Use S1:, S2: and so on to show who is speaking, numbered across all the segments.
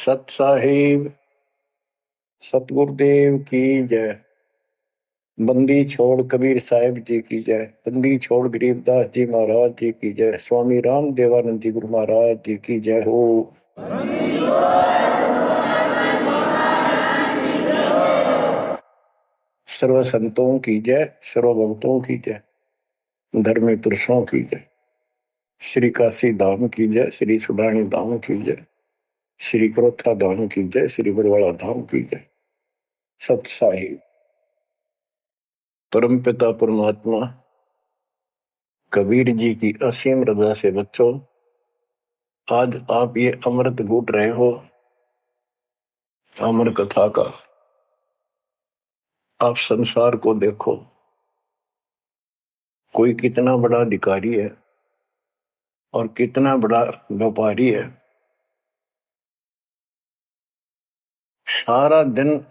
S1: सत साहिब सतगुरुदेव की जय। बंदी छोड़ कबीर साहिब जी की जय। बंदी छोड़ गरीबदास जी महाराज जी की जय। स्वामी राम देवानंद जी गुरु महाराज जी की जय हो। सर्व संतों की जय, सर्व भक्तों की जय, धर्मी पुरुषों की जय। श्री काशी धाम की जय, श्री सुडानी धाम की जय, श्री क्रोथा धाम की जय, श्री बरवाड़ा धाम की जय। सत साहिब परम पिता परमात्मा कबीर जी की असीम रजा से बच्चों, आज आप ये अमृत घूट रहे हो अमर कथा का। आप संसार को देखो, कोई कितना बड़ा अधिकारी है और कितना बड़ा व्यापारी है। सारा दिन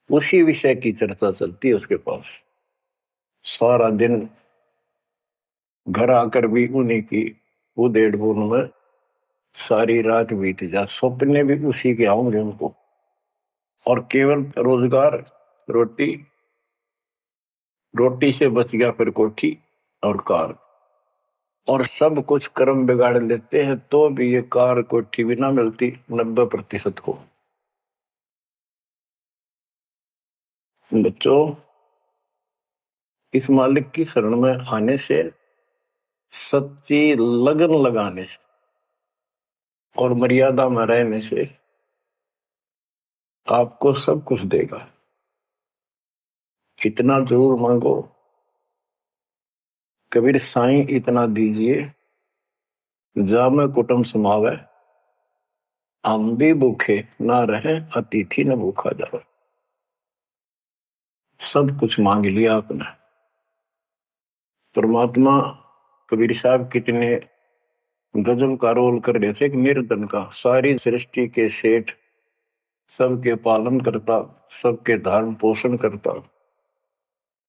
S1: उसी विषय की चर्चा चलती है उसके पास। सारा दिन घर आकर भी उन्हीं की उधेड़ बुन में सारी रात बीत जा, सपने भी उसी के आऊंगे उनको। और केवल रोजगार, रोटी, रोटी से बच गया फिर कोठी और कार, और सब कुछ कर्म बिगाड़ लेते हैं तो भी ये कार कोठी भी ना मिलती 90% को। बच्चों, इस मालिक की शरण में आने से, सच्ची लगन लगाने से और मर्यादा में रहने से आपको सब कुछ देगा। इतना जरूर मांगो, कबीर साईं इतना दीजिए, जामे कुटुंब समावे, हम भी भूखे ना रहे, अतिथि न भूखा जावे। सब कुछ मांग लिया आपने। परमात्मा कबीर साहब कितने गजब का रोल कर रहे थे। एक निर्धन का, सारी सृष्टि के सेठ, सबके पालन करता, सबके धारण पोषण करता,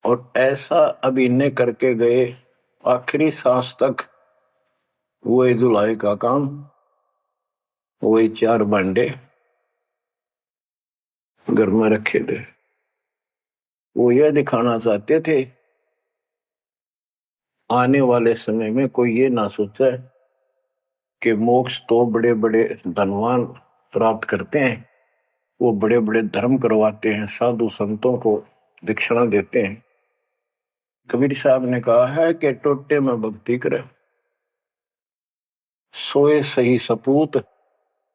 S1: और ऐसा अभिनय करके गए आखिरी सांस तक। वही दुलाई का काम, वही 4 भांडे घर में रखे थे। वो यह दिखाना चाहते थे आने वाले समय में कोई ये ना सोचे कि मोक्ष तो बड़े बड़े धनवान प्राप्त करते हैं, वो बड़े बड़े धर्म करवाते हैं, साधु संतों को दक्षिणा देते हैं। कबीर साहब ने कहा है कि टोटे में भक्ति करे, सोए सही सपूत,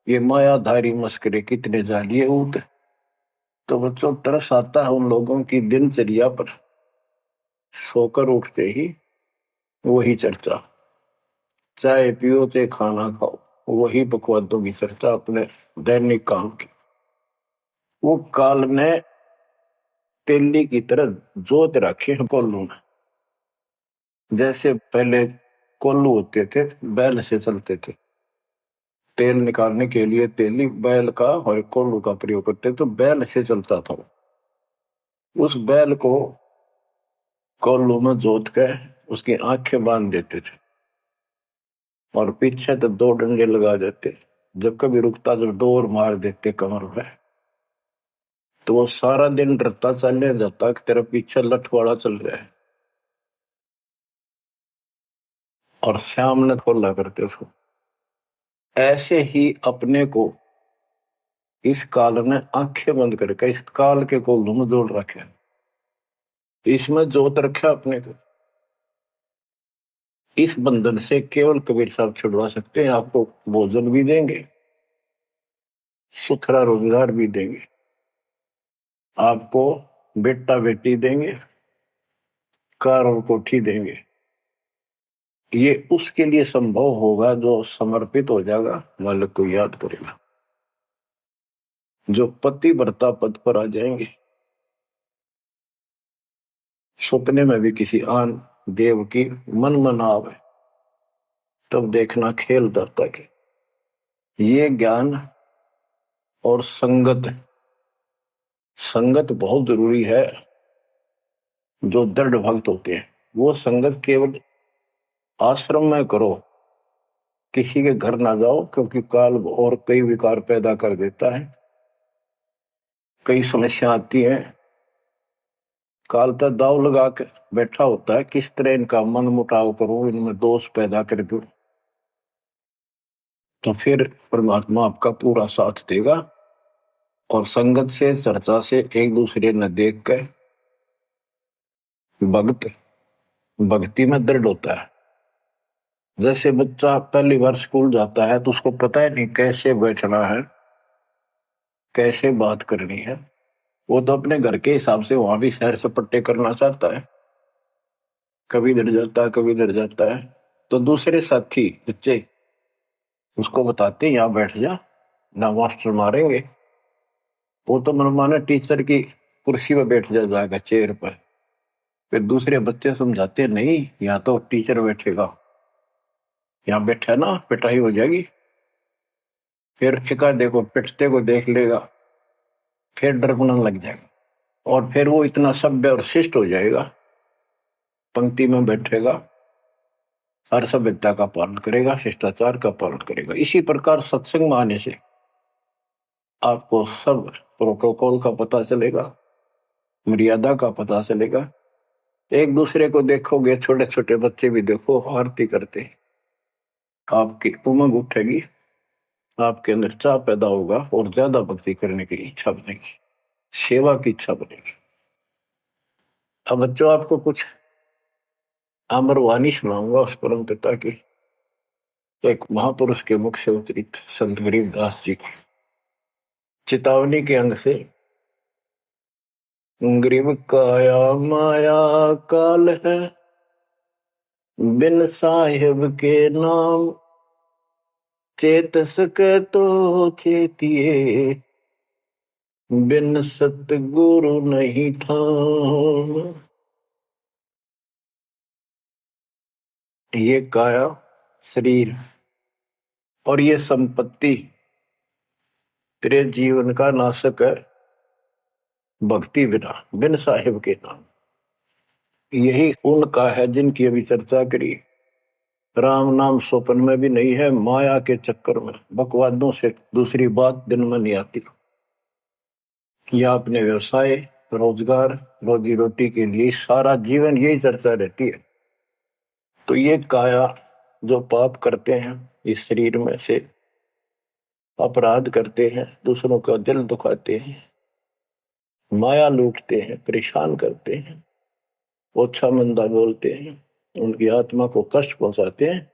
S1: ये मायाधारी मस्करे कितने जालिए ऊत। तो बच्चों, तरस आता है उन लोगों की दिनचर्या पर। सोकर उठते ही वही चर्चा, चाय पियो चाहे खाना खाओ, वही बकवादों की चर्चा अपने दैनिक काम की। वो काल ने तेली की तरह जोत रखे हैं कोल्लू में। जैसे पहले कोल्लू होते थे, बैल से चलते थे, तेल निकालने के लिए तेली बैल का और कोल्लू का प्रयोग करते, तो बैल से चलता था। उस बैल को कोल्लू में जोत कर उसकी आंखें बांध देते थे और पीछे तो 2 डंडे लगा देते। जब कभी रुकता तो डोर मार देते कमर पे। तो वो सारा दिन डरता चलने जाता कि तेरा पीछे लठवाड़ा चल रहा है, और शाम ने खोला करते उसको। ऐसे ही अपने को इस काल ने आंखें बंद करके इस काल के कोल्लू में जोड़ रखे, इसमें जोत रखा अपने को। इस बंधन से केवल कबीर साहब छुड़वा सकते हैं। आपको भोजन भी देंगे, सुथरा रोजगार भी देंगे, आपको बेटा बेटी देंगे, कार और कोठी देंगे। ये उसके लिए संभव होगा जो समर्पित हो जाएगा, मालिक को याद करेगा। जो पति व्रता पद पर आ जाएंगे, सपने में भी किसी आन देव की मन मना आवे, तब देखना खेल दाता के। ये ज्ञान और संगत, संगत बहुत जरूरी है। जो दृढ़ भक्त होते हैं वो संगत केवल आश्रम में करो, किसी के घर ना जाओ, क्योंकि काल और कई विकार पैदा कर देता है, कई समस्या आती है। काल तो दाव लगा के बैठा होता है, किस तरह इनका मन मुटाव करूं, इनमें दोष पैदा कर दूं, तो फिर परमात्मा आपका पूरा साथ देगा। और संगत से, चर्चा से, एक दूसरे न देख कर भक्त भक्ति में दृढ़ होता है। जैसे बच्चा पहली बार स्कूल जाता है तो उसको पता है नहीं कैसे बैठना है, कैसे बात करनी है। वो तो अपने घर के हिसाब से वहां भी सैर सपट्टे करना चाहता है, कभी डर जाता है, कभी डर जाता है। तो दूसरे साथी बच्चे उसको बताते हैं यहाँ बैठ जा, ना मास्टर मारेंगे। वो तो मनमाना टीचर की कुर्सी पर बैठ जाएगा, चेयर पर। फिर दूसरे बच्चे समझाते हैं नहीं, यहाँ तो टीचर बैठेगा, यहाँ बैठा ना पिटाई हो जाएगी। फिर एक आधे को पिटते को देख लेगा, फिर डरना लग जाएगा, और फिर वो इतना सभ्य और शिष्ट हो जाएगा, पंक्ति में बैठेगा, हर सभ्यता का पालन करेगा, शिष्टाचार का पालन करेगा। इसी प्रकार सत्संग में आने से आपको सब प्रोटोकॉल का पता चलेगा, मर्यादा का पता चलेगा। एक दूसरे को देखोगे, छोटे छोटे बच्चे भी देखो आरती करते, आपकी उमंग उठेगी, आपके अंदर चाह पैदा होगा और ज्यादा भक्ति करने की इच्छा बनेगी, सेवा की इच्छा बनेगी। अब बच्चों आपको कुछ अमरवाणी सुनाऊंगा उस परम पिता की, एक महापुरुष के मुख से उतरित संत गरीबदास जी की चेतावनी के अंग से। गरीब काया माया काल है, बिन साहिब के नाम चेत सके तो चेतिए, बिन सतगुरु नहीं ठाम। ये काया शरीर और ये संपत्ति तेरे जीवन का नाशक है, भक्ति बिना, बिन साहिब के नाम। यही उनका है जिनकी अभी चर्चा करी। राम नाम स्वप्न में भी नहीं है, माया के चक्कर में बकवादों से दूसरी बात दिन में नहीं आती। या अपने व्यवसाय, रोजगार, रोजी रोटी के लिए सारा जीवन यही चर्चा रहती है। तो ये काया जो पाप करते हैं, इस शरीर में से अपराध करते हैं, दूसरों का दिल दुखाते हैं, माया लूटते हैं, परेशान करते हैं, ओछा मंदा बोलते हैं, उनकी आत्मा को कष्ट पहुंचाते हैं,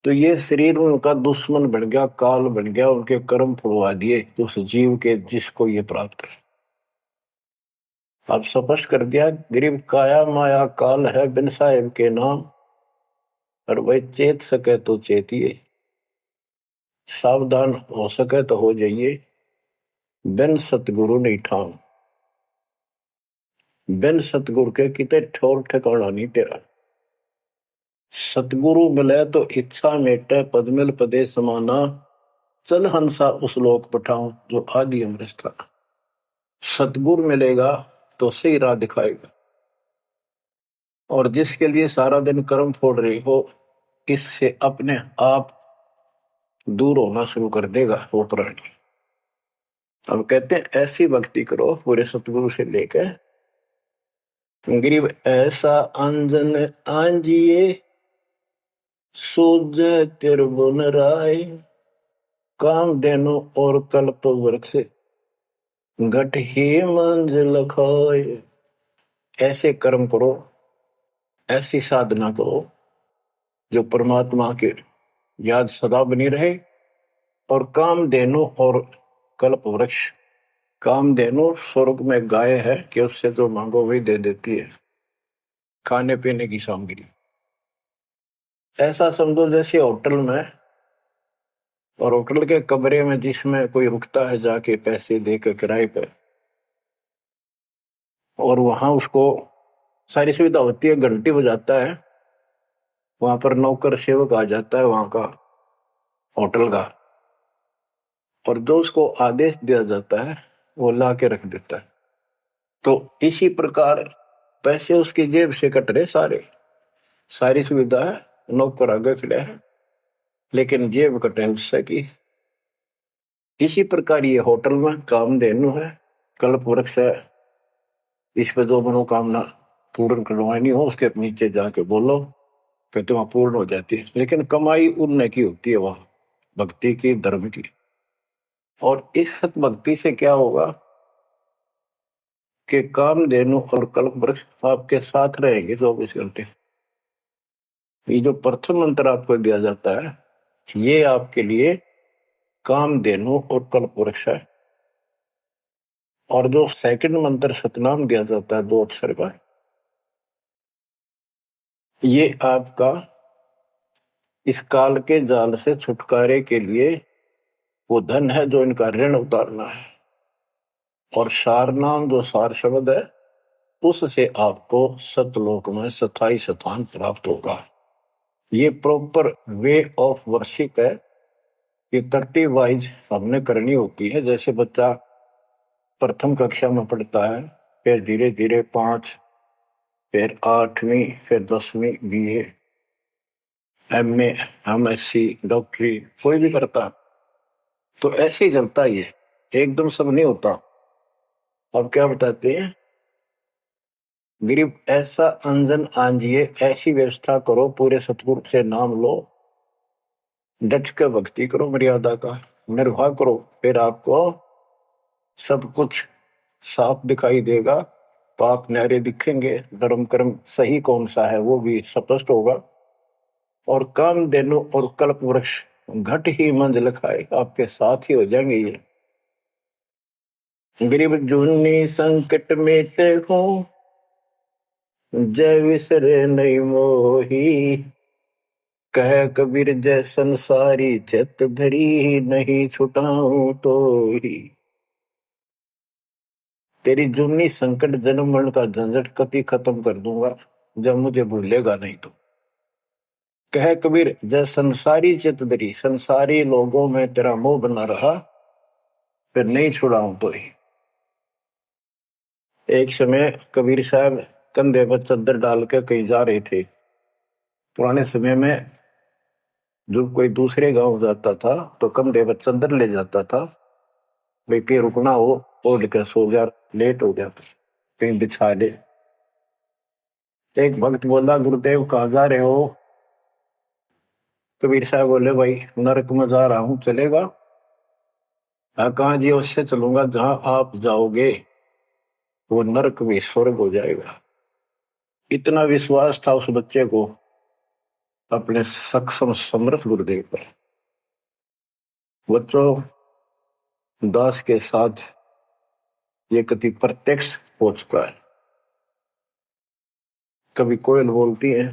S1: तो ये शरीर उनका दुश्मन बन गया, काल बन गया, उनके कर्म फुलवा दिए उस जीव के जिसको ये प्राप्त है। अब स्पष्ट कर दिया, गरीब काया माया काल है, बिन साहिब के नाम, और वही चेत सके तो चेतिए, सावधान हो सके तो हो जाइए, बिन सतगुरु नहीं ठाम। बिन सतगुरु के कितने ठोर ठिकाना नहीं तेरा। सतगुरु मिले तो इच्छा मेटे, पद मिल पदे समाना, चल हंसा उस लोक पठाऊं जो आदि अमृत था। सतगुरु मिलेगा तो सही राह दिखाएगा, और जिसके लिए सारा दिन कर्म फोड़ रही हो, इससे अपने आप दूर होना शुरू कर देगा वो प्राणी। अब कहते हैं ऐसी भक्ति करो पूरे सतगुरु से लेकर, गरीब ऐसा अंजन आंजिए, सूझ त्रिभुवन राय, काम देनो और कल्प वृक्ष, घट ही मंजिल खाए। ऐसे कर्म करो, ऐसी साधना करो जो परमात्मा के याद सदा बनी रहे, और काम देनो और कल्प वृक्ष। काम देनो स्वर्ग में गाय है कि उससे जो मांगो वही दे देती है, खाने पीने की सामग्री। ऐसा समझो जैसे होटल में, और होटल के कमरे में जिसमें कोई रुकता है जाके पैसे देकर किराए पे, और वहां उसको सारी सुविधा होती है, घंटी बजाता है, वहां पर नौकर सेवक आ जाता है वहां का होटल का, और जो उसको आदेश दिया जाता है वो ला के रख देता है। तो इसी प्रकार पैसे उसकी जेब से कट रहे सारे, सारी सुविधा है, नौकर आगे खड़े है, लेकिन जेब कटे उससे की। इसी प्रकार ये होटल में कामधेनु है, कल्प वृक्ष है। इस पे जो मनोकामना पूर्ण करवानी हो उसके नीचे जाके बोलो, फिर तो वहां पूर्ण हो जाती है। लेकिन कमाई उनने की होती है वहां, भक्ति की, धर्म की। और इस सत भक्ति से क्या होगा कि कामधेनु और कल्प वृक्ष आपके साथ रहेंगे 24 घंटे। ये जो प्रथम मंत्र आपको दिया जाता है, ये आपके लिए कामधेनु और कल्प वृक्ष है। और जो सेकंड मंत्र सतनाम दिया जाता है 2 अक्षर का, ये आपका इस काल के जाल से छुटकारे के लिए वो धन है जो इनका ऋण उतारना है। और सार नाम जो सार शब्द है, उससे आपको सतलोक में स्थायी स्थान प्राप्त होगा। ये प्रॉपर वे ऑफ वर्शिप है। ये तरतीब वाइज हमने करनी होती है। जैसे बच्चा प्रथम कक्षा में पढ़ता है, फिर धीरे धीरे 5, फिर 8वीं, फिर 10वीं, BA, MA, MSc, डॉक्टरी कोई भी करता, तो ऐसे ही चलता ही है, एकदम सब नहीं होता। अब क्या बताते हैं, गरीब ऐसा अंजन आंजिए, ऐसी व्यवस्था करो, पूरे सतगुरु से नाम लो, डट के भक्ति करो, मर्यादा का निर्वाह करो, फिर आपको सब कुछ साफ दिखाई देगा। पाप न्यारे दिखेंगे, धर्म कर्म सही कौन सा है वो भी स्पष्ट होगा। और कामधेनु और कल्प वृक्ष घट ही मंजिल खाए, आपके साथ ही हो जाएंगे ये। गरीब जूनी संकट मेटे हो, जय विसरे नहीं मोही, कह कबीर जय संसारी, चित धरी नहीं छुटाऊं तो ही। तेरी जूनी संकट जन्म मरण का झंझट कति खत्म कर दूंगा जब मुझे भूलेगा नहीं तो। कह कबीर जय संसारी चित धरी, संसारी लोगों में तेरा मोह बना रहा, फिर नहीं छुड़ाऊं तो ही। एक समय कबीर साहब कंधे पर चद्दर डाल के कहीं जा रहे थे। पुराने समय में जब कोई दूसरे गांव जाता था तो कंधे पर चद्दर ले जाता था, भाई कहीं रुकना हो, ओढ़ के सो जा, लेट हो गया कहीं बिछा ले। एक भक्त बोला, गुरुदेव कहाँ जा रहे हो? कबीर साहब बोले, भाई नरक में जा रहा हूं, चलेगा? कहाँ जी? उससे चलूंगा जहां आप जाओगे वो नरक भी स्वर्ग हो जाएगा। इतना विश्वास था उस बच्चे को अपने सक्षम समर्थ गुरुदेव पर। बच्चों, दास के साथ ये कति प्रत्यक्ष हो चुका है। कभी कोयल बोलती है,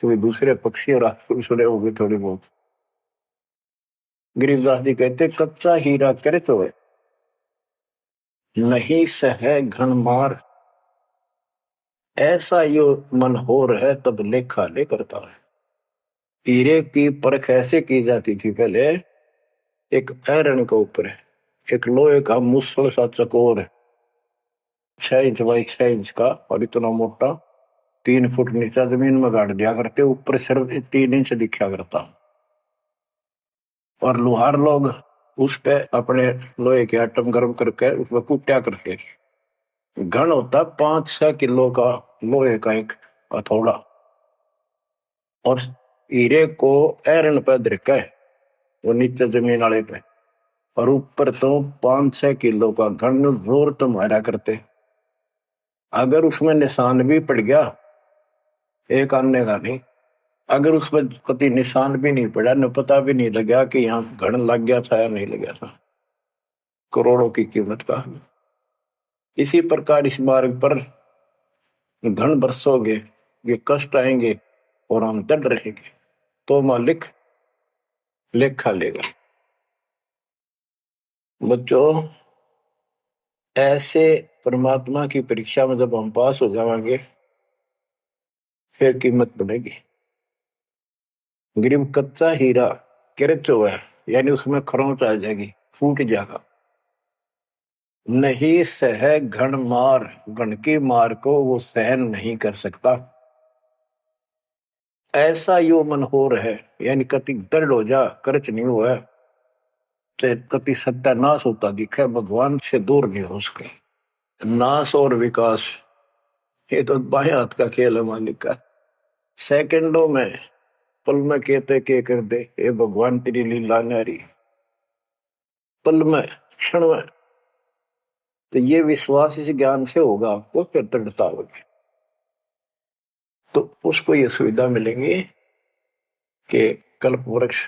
S1: कभी दूसरे पक्षी, और आपको भी सुने होंगे थोड़ी बहुत। गरीबदास जी कहते, कच्चा हीरा करे तो नहीं सह घन मार, ऐसा यो मन होर है तब लेखा ले करता है। हीरे की परख ऐसे की जाती थी पहले, एक आयरन के ऊपर है, एक लोहे का मुसल सा चकोर है, 6 इंच बाई 6 इंच का, और इतना मोटा, 3 फुट नीचा जमीन में गाड़ दिया करते, ऊपर सिर्फ 3 इंच दिखा करता। और लोहार लोग उस पे अपने लोहे के आइटम गर्म करके उसमें कूटा करते। घन होता 5-6 किलो का लोहे का एक हथौड़ा, और हीरे को आयरन पे धरका है वो नीचे जमीन वाले पे, और ऊपर तो 5-6 किलो का घन जोर तो मारा करते। अगर उसमें निशान भी पड़ गया, एक आने का नहीं, अगर उसमें कति निशान भी नहीं पड़ा, न पता भी नहीं लगा कि यहाँ घन लग गया था या नहीं लग गया था, करोड़ों की कीमत का। इसी प्रकार इस मार्ग पर घन बरसोगे, ये कष्ट आएंगे और हम डर रहेंगे, तो मालिक लेखा लेगा। बच्चों, ऐसे परमात्मा की परीक्षा में जब हम पास हो जाएंगे, फिर कीमत बढ़ेगी। गरीब कच्चा हीरा किरच हुआ है, यानी उसमें खरोंच आ जाएगी, फूट जाएगा। नहीं सह घन मार, घन की मार को वो सहन नहीं कर सकता। ऐसा यो मन हो रहा है, यानी कति दृढ़ हो जा, कर्च नहीं हुआ तो कति सत्यानाश होता दिखा, भगवान से दूर नहीं हो सके। नाश और विकास ये तो बाएं हाथ का खेल है मालिक का। सेकंडों में, पल में कहते के कर दे, ये भगवान तेरी लीला न्यारी, पल में, क्षण में। तो ये विश्वास इस ज्ञान से होगा आपको, फिर दृढ़ता होगी। तो उसको ये सुविधा मिलेंगी कि कल्प वृक्ष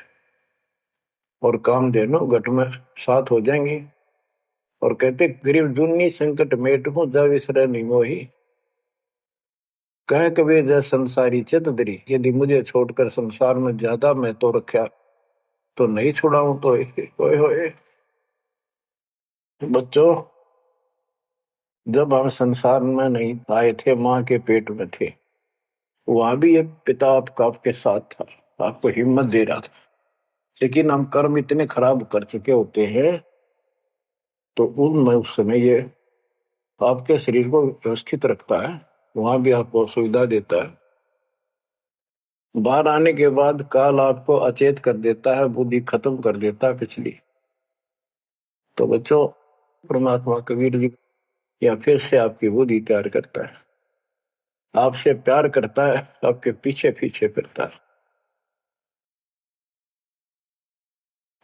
S1: और कामधेनु घट में साथ हो जाएंगे। और कहते गरीब जुन्नी संकट मेट हूं जा विसरे नहीं मोही, कह कबीर जय संसारी चित दरी, यदि मुझे छोड़कर संसार में ज्यादा मैं तो रखा तो नहीं छुड़ाऊं तो होए होए। बच्चों, जब हम संसार में नहीं आए थे, माँ के पेट में थे, वहां भी एक पिता आपका आपके साथ था, आपको हिम्मत दे रहा था। लेकिन हम कर्म इतने खराब कर चुके होते हैं, तो उनमें उस समय ये आपके शरीर को व्यवस्थित रखता है, वहां भी आपको सुविधा देता है। बाहर आने के बाद काल आपको अचेत कर देता है, बुद्धि खत्म कर देता है पिछली। तो बच्चों, परमात्मा कबीर जी या फिर से आपकी बुद्धि तैयार करता है, आपसे प्यार करता है, आपके पीछे पीछे फिरता है।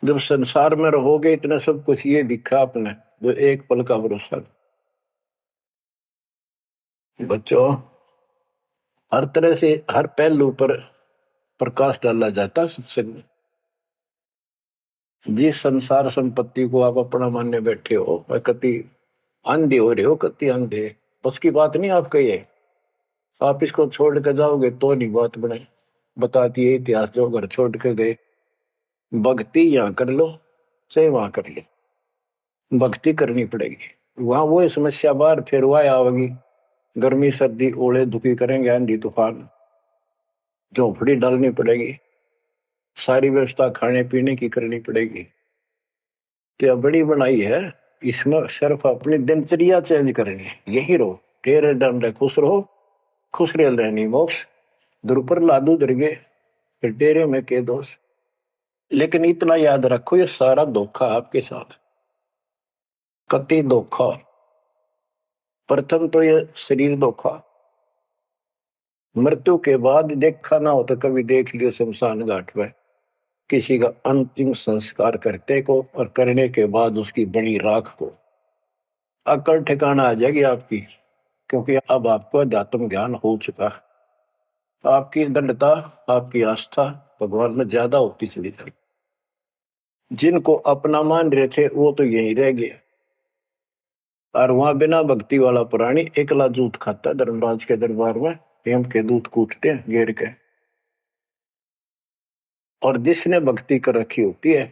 S1: जब संसार में रहोगे, इतना सब कुछ ये दिखा आपने, जो एक पल का भरोसा। बच्चों, हर तरह से हर पहलू पर प्रकाश डाला जाता है सत्संग में। जिस संसार संपत्ति को आप अपना मानने बैठे हो, वह कति अंधे हो रहे हो, कति अंधे, उसकी बात नहीं आपका ये। आप इसको छोड़ कर जाओगे तो नहीं बात बने। बताती है इतिहास, जो घर छोड़ के गए, भक्ति यहाँ कर लो चाहे वहां कर लो, भक्ति करनी पड़ेगी। वहां वो समस्या बार फिर वह आवेगी, गर्मी सर्दी ओले दुखी करेंगे, आंधी तूफान, झोंपड़ी डालनी पड़ेगी, सारी व्यवस्था खाने पीने की करनी पड़ेगी। तो बड़ी बनाई है, इसमें सिर्फ अपनी दिनचर्या चेंज करनी है। यही रहो, टेरे डंडे खुश रहो, खुश रह रहनी मोक्ष, दुर्पर लादू दरगे, फिर डेरे में के दोष। लेकिन इतना याद रखो, ये सारा धोखा आपके साथ, कति धोखा। प्रथम तो ये शरीर धोखा, मृत्यु के बाद देखा ना हो तो कभी देख लियो शमशान घाट में किसी का अंतिम संस्कार करते को, और करने के बाद उसकी बड़ी राख को। अकल ठिकाना आ जाएगी आपकी, क्योंकि अब आपको अध्यात्म ज्ञान हो चुका है। आपकी दृढ़ता, आपकी आस्था भगवान में ज्यादा होती चली जाएगी। जिनको अपना मान रहे थे वो तो यही रह गए, और वहां बिना भक्ति वाला प्राणी एकला जूत खाता, धर्मराज के दरबार में हेम के दूत कूटते हैं घेर के। और जिसने भक्ति कर रखी होती है,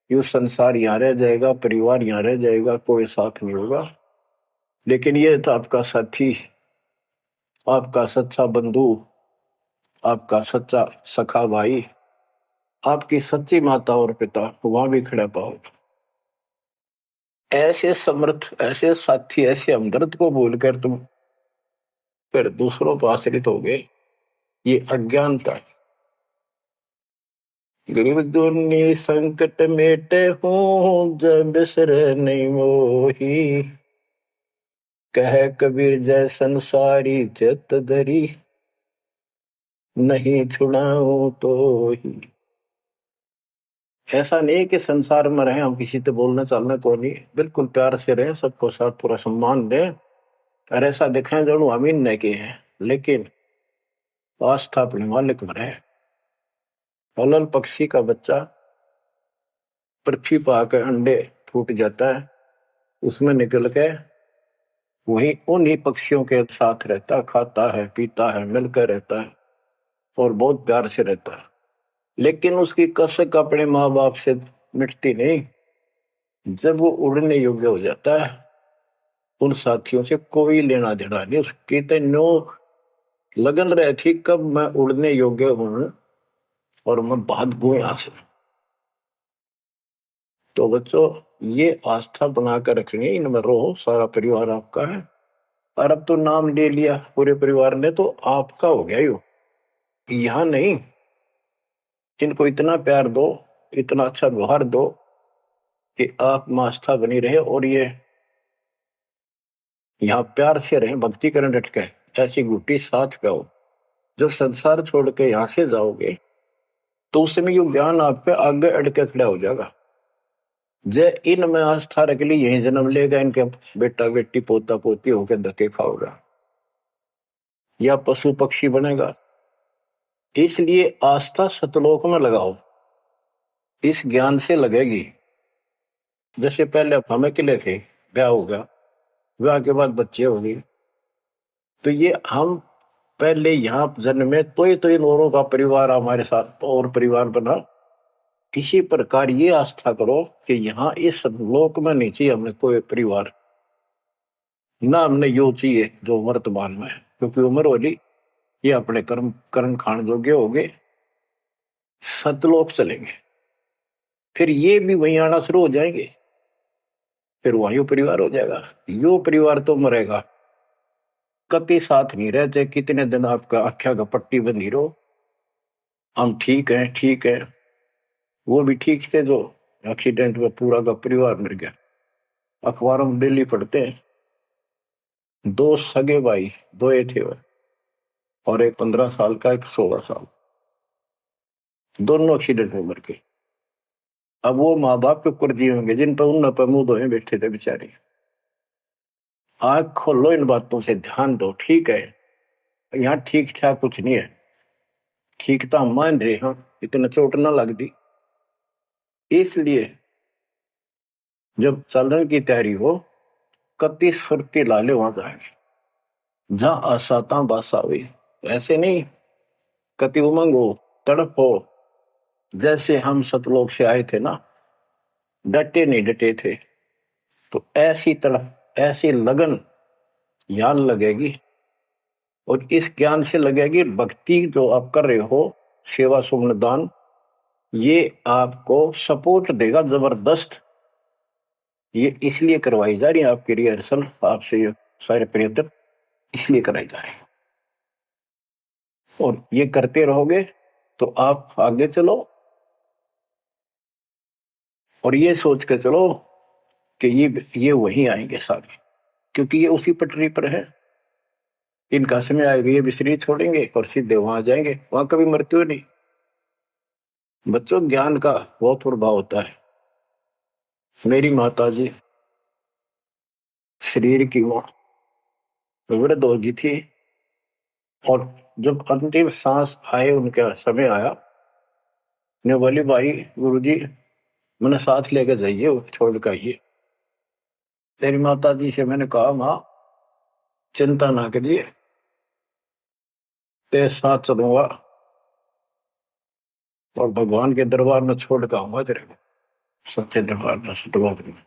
S1: ये संसार यहाँ रह जाएगा, परिवार यहाँ रह जाएगा, कोई साथ नहीं होगा। लेकिन ये तो आपका साथी, आपका सच्चा बंधु, आपका सच्चा सखा भाई, आपकी सच्ची माता और पिता वहां भी खड़ा पाओगे। ऐसे समर्थ, ऐसे साथी, ऐसे हमदर्द को भूलकर तुम फिर दूसरों पर आश्रित हो गए, ये अज्ञानता है। गरीब दुनी संकट मेटे हूं जब बिसर नहीं मोही, कह कबीर जय संसारी चित धरी, नहीं छुड़ाऊं तो ही। ऐसा नहीं कि संसार में रहे हम किसी से बोलना चालना को नहीं, बिल्कुल प्यार से रहे, सबको साथ पूरा सम्मान दें, और ऐसा दिखाएं जो हम इन नहीं के हैं, लेकिन आस्था अपने मालिक में रहे। हलल पक्षी का बच्चा पृथ्वी पर आकर अंडे फूट जाता है, उसमें निकल के वही उन्हीं पक्षियों के साथ रहता, खाता है, पीता है, मिलकर रहता है और बहुत प्यार से रहता है। लेकिन उसकी कसक अपने माँ बाप से मिटती नहीं। जब वो उड़ने योग्य हो जाता है, उन साथियों से कोई लेना देना नहीं, उसकी तो नो लगन रही थी कब मैं उड़ने योग्य हूं और मैं भाग गूं यहां से। तो बच्चों, ये आस्था बनाकर रखनी है, इनमें रहो, सारा परिवार आपका है। और अब तो नाम ले लिया पूरे परिवार ने, तो आपका हो गया यो। यहां नहीं, इनको इतना प्यार दो, इतना अच्छा व्यवहार दो कि आप में आस्था बनी रहे और ये यहाँ प्यार से रहे, भक्ति करें डट के, ऐसी गुटी साथ पाओ। जब संसार छोड़ के यहां से जाओगे तो उस समय ये ज्ञान आपके आगे अड़ के खड़ा हो जाएगा। जय इनमें आस्था रख ली, यही जन्म लेगा, इनके बेटा बेटी पोता पोती होकर धक्के खाओगा या पशु पक्षी बनेगा। इसलिए आस्था सतलोक में लगाओ, इस ज्ञान से लगेगी। जैसे पहले हम अकेले थे, ब्याह होगा, ब्याह के बाद बच्चे होंगे, तो ये हम पहले यहाँ जन्म में तो इन औरों का परिवार हमारे साथ और परिवार बना। इसी प्रकार ये आस्था करो कि यहाँ इस लोक में नहीं चाहिए हमें कोई परिवार, ना हमने यो चाहिए जो वर्तमान में है, क्योंकि उम्र वाली ये अपने कर्म कर्म खान जोगे हो गए, सतलोक चलेंगे, फिर ये भी वहीं आना शुरू हो जाएंगे, फिर वहीं परिवार हो जाएगा। यो परिवार तो मरेगा, कभी साथ नहीं रहते, कितने दिन आपका आख्या का पट्टी बंधी रहो, हम ठीक है ठीक है। वो भी ठीक थे जो एक्सीडेंट में पूरा का परिवार मर गया। अखबारों में डेली पढ़ते हैं, 2 सगे भाई, 2 थे वह, और एक 15 साल का, एक 16 साल, दोनों एक्सीडेंट में मर गए। अब वो माँ बाप के ऊपर जी होंगे जिन पर उन पर मुंह धोए बैठे थे बेचारे। आंख खोलो, इन बातों से ध्यान दो। ठीक है, यहाँ ठीक ठाक कुछ नहीं है, ठीक तो हम मान रहे हैं, इतना चोट ना लग दी। इसलिए जब चलने की तैयारी हो, कति सुरती लाले वहां जाएंगे जहां आसाता बासा हुई। ऐसे नहीं कति उमंग हो, तड़प हो, जैसे हम सतलोक से आए थे ना, डटे नहीं डटे थे, तो ऐसी तड़प ऐसी लगन यान लगेगी। और इस ज्ञान से लगेगी भक्ति जो आप कर रहे हो, सेवा सुमन दान, ये आपको सपोर्ट देगा जबरदस्त। ये इसलिए करवाई जा रही है आपकी रिहर्सल, आपसे ये सारे प्रयत्न इसलिए कराई जा रहे हैं, और ये करते रहोगे तो आप आगे चलो और ये सोच के चलो कि ये वहीं आएंगे सारे, क्योंकि ये उसी पटरी पर है। इनका समय आएगा, ये भी शरीर छोड़ेंगे और सीधे वहां जाएंगे, वहां कभी मृत्यु नहीं। बच्चों, ज्ञान का बहुत प्रभाव होता है। मेरी माता जी शरीर की वो वृद्ध हो गई थी, और जब अंतिम सांस आए, उनका समय आया, ने बोली भाई गुरुजी मैंने साथ लेकर जाइए, छोड़ कर आइए। तेरी माता जी से मैंने कहा, माँ चिंता ना करिए, तेरे साथ चलूंगा और भगवान के दरबार में छोड़ कर आऊंगा तेरे को, सच्चे दरबार में, सतलोक में।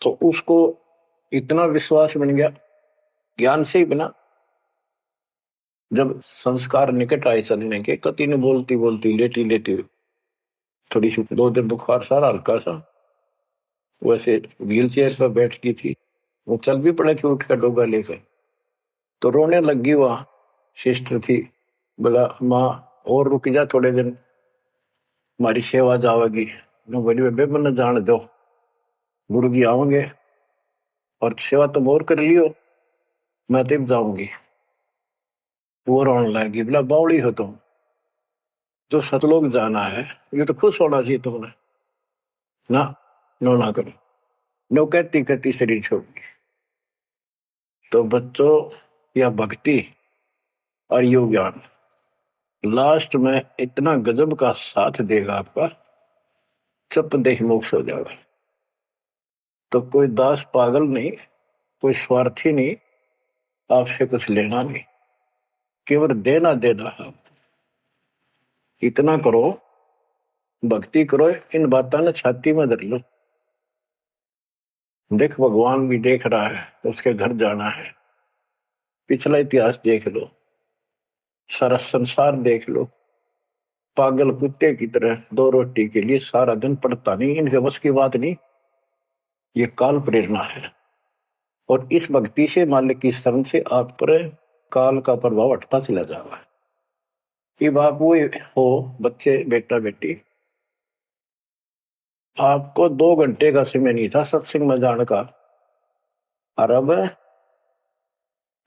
S1: तो उसको इतना विश्वास बन गया ज्ञान से ही बना। जब संस्कार निकट आए चलने के, कति ने बोलती बोलती लेटी लेटी, थोड़ी सी 2 दिन बुखार सारा हल्का सा, वैसे व्हील चेयर पर बैठ की थी, वो चल भी पड़े थे उठ कर डोगा लेकर, तो रोने लगी। वहां सिस्टर थी, बोला माँ और रुक जा थोड़े दिन, हमारी सेवा जावेगी। मैं बोली बेबे मैंने जान दो, गुरु जी आओगे और सेवा तुम और कर लियो, मैं तब जाऊंगी। वो रोने लगी, बोला बावड़ी हो तुम, जो सतलोक जाना है ये तो खुश होना चाहिए तुमने, ना नो ना करो। नो कहती कहती शरीर छोड़ दी। तो बच्चों, या भक्ति और योग ज्ञान लास्ट में इतना गजब का साथ देगा आपका, चप देह मोक्ष हो जाएगा। तो कोई दास पागल नहीं, कोई स्वार्थी नहीं, आपसे कुछ लेना नहीं, केवल देना देना है। इतना करो, भक्ति करो, इन बातों ने छाती में धर लो। देख भगवान भी देख रहा है, उसके घर जाना है, पिछला इतिहास देख लो, सारा संसार देख लो। पागल कुत्ते की तरह 2 रोटी के लिए सारा दिन पड़ता नहीं, इनके बस की बात नहीं। ये काल प्रेरणा है, और इस भक्ति से, मालिक की शरण से आप पर काल का प्रभाव हटता चला जाएगा। कि आप वो हो बच्चे बेटा बेटी, आपको 2 घंटे का समय नहीं था सत्संग में जाने का, और अब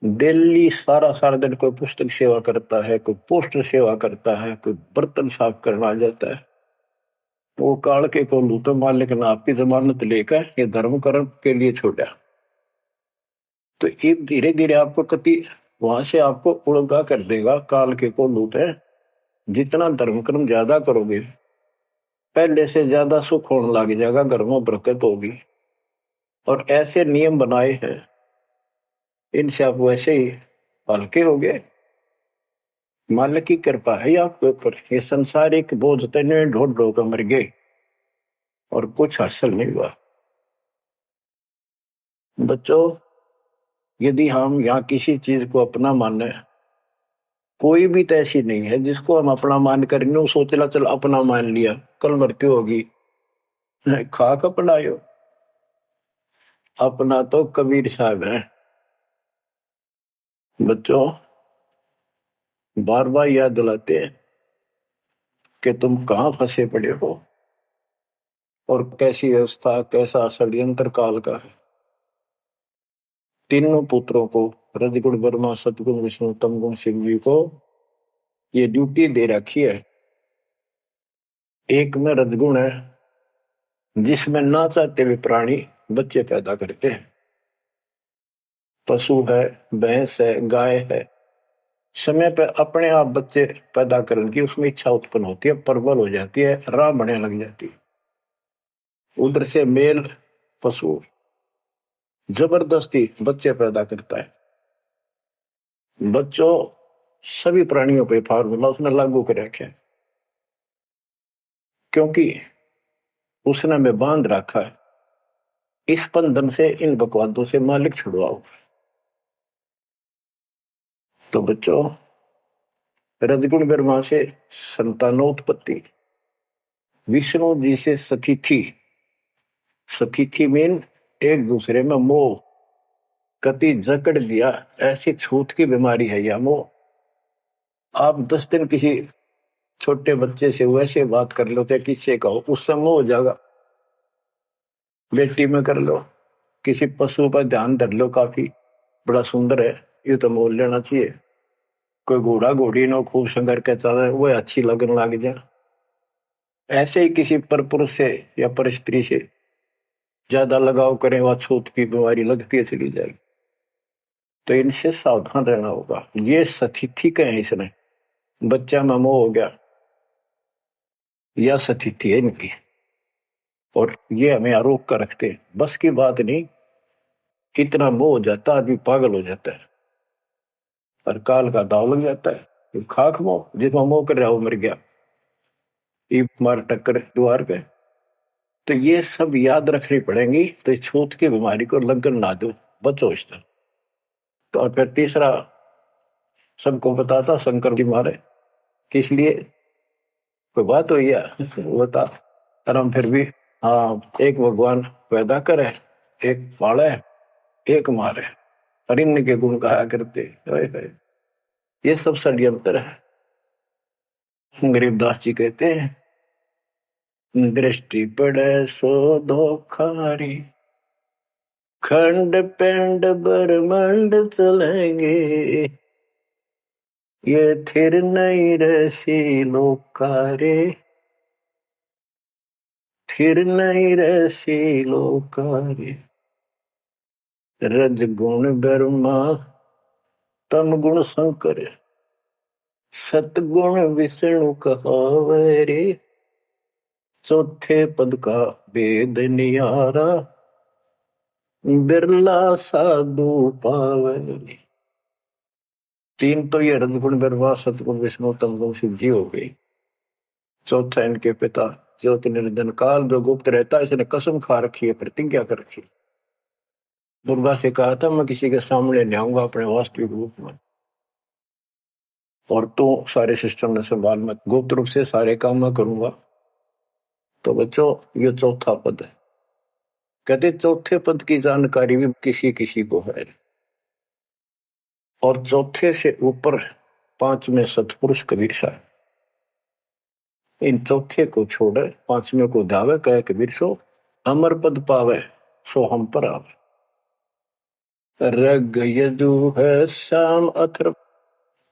S1: डेली सारा सारा दिन कोई पुस्तक सेवा करता है, कोई पोस्टर सेवा करता है, कोई बर्तन साफ करना आ जाता है। वो काल के को लू तो मालिक ने आपकी जमानत लेकर ये धर्म कर्म के लिए छोड़ा। तो ये धीरे धीरे आपको कति वहां से आपको उड़गा कर देगा काल के को लूट है। जितना धर्म कर्म ज्यादा करोगे पहले से ज्यादा सुख होने लग जाएगा, घर में बरकत होगी। और ऐसे नियम बनाए हैं, इनसे आप वैसे ही हल्के हो गए। मालिक की कृपा है आपके ऊपर। ये संसारिक बोझ तने ढोड ढो कर मर गए और कुछ हासिल नहीं हुआ। बच्चों, यदि हम यहाँ किसी चीज को अपना माने, कोई भी तो ऐसी नहीं है जिसको हम अपना मान कर सोचला चल अपना मान लिया कल मृत्यु होगी, खाक अपनायो। अपना तो कबीर साहब है। बच्चों, बार बार याद दिलाते हैं कि तुम कहाँ फंसे पड़े हो और कैसी व्यवस्था, कैसा षड्यंत्र काल का है। तीनों पुत्रों को, रजगुण ब्रह्मा सतगुण विष्णु तमगुण शिव जी को ये ड्यूटी दे रखी है। एक में रजगुण है जिसमें ना चाहते हुए प्राणी बच्चे पैदा करते हैं। पशु है, भैंस है, गाय है, समय पे अपने आप बच्चे पैदा करने की उसमें इच्छा उत्पन्न होती है, प्रबल हो जाती है, राह बढ़ने लग जाती है। उधर से मेल पशु जबरदस्ती बच्चे पैदा करता है। बच्चों, सभी प्राणियों पे फार्मूला उसने लागू कर रखा है, क्योंकि उसने हमें बांध रखा है। इस बंधन से, इन बकवादों से मालिक छुड़वाओ। तो बच्चों, रजगुण ब्रह्मा से संतानोत्पत्ति, विष्णु जी से सतिथि, सतिथि मीन एक दूसरे में मोह, कति जकड़ दिया, ऐसी छूत की बीमारी है यह मोह। आप 10 दिन किसी छोटे बच्चे से वैसे बात कर लो तो किससे कहो, उससे मोह हो जाएगा। बेटी में कर लो, किसी पशु पर ध्यान धर लो, काफी बड़ा सुंदर है, ये तो मोल लेना चाहिए। कोई घोड़ा घोड़ी नो खूब संगर के चल वो अच्छी लगने लग जाए। ऐसे ही किसी पर पुरुष से या पर स्त्री से ज्यादा लगाव करें, वह छूत की बीमारी लगती है चली जाएगी। तो इनसे सावधान रहना होगा। ये सतिथि का है, इसने बच्चा में मोह हो गया, यह सतिथि है इनकी, और ये हमें आरोप कर रखते हैं। बस की बात नहीं, इतना मोह हो जाता आदमी पागल हो जाता है और काल का दाव लग जाता है। खाक मोह, जिसमें मोह कर रहा वो मर गया, ये मार टक्कर द्वार पे। तो ये सब याद रखनी पड़ेंगी, तो इस छूत की बीमारी को लगन ना दो, बचो इससे। तो और फिर तीसरा सबको बताता शंकर जी मारे किस लिए, कोई बात हुई है बता। और हम फिर भी, हाँ, एक भगवान पैदा करे, एक पाले, एक मारे, और इनके गुण गाया करते। ये सब षड्यंत्र है। गरीबदास जी कहते हैं, दृष्टि पड़े सो धोखारी, खंड पिंड ब्रह्मांड चलेंगे, ये थिर नहीं रसी लोकारे, थिर नहीं रसी लोकारे। रज गुण ब्रह्मा तम गुण शंकर, सतगुण विष्णु कहावरे, चौथे पद का वेद नियारा, बिरला साधु पावनी। तीन तो ये रजगुण ब्रह्मा सतगुण विष्णु तमगुण शिव जी हो गई। चौथा इनके पिता ज्योति निरंजन काल जो गुप्त रहता है, इसने कसम खा रखी है, प्रतिज्ञा कर रखी। दुर्गा से कहा था मैं किसी के सामने नहीं आऊंगा अपने वास्तविक रूप में, और तो सारे सिस्टम ने संभाल, मैं गुप्त रूप से सारे काम मैं करूंगा। तो बच्चों, ये चौथा पद है। कहते चौथे पद की जानकारी भी किसी किसी को है, और चौथे से ऊपर पांचवें सतपुरुष कबीर साहब। इन चौथे को छोड़े पांचवें को धावे, कहे कबीर सो अमर पद पावे सो हम पर आवे। रग यजु है शाम अथर्व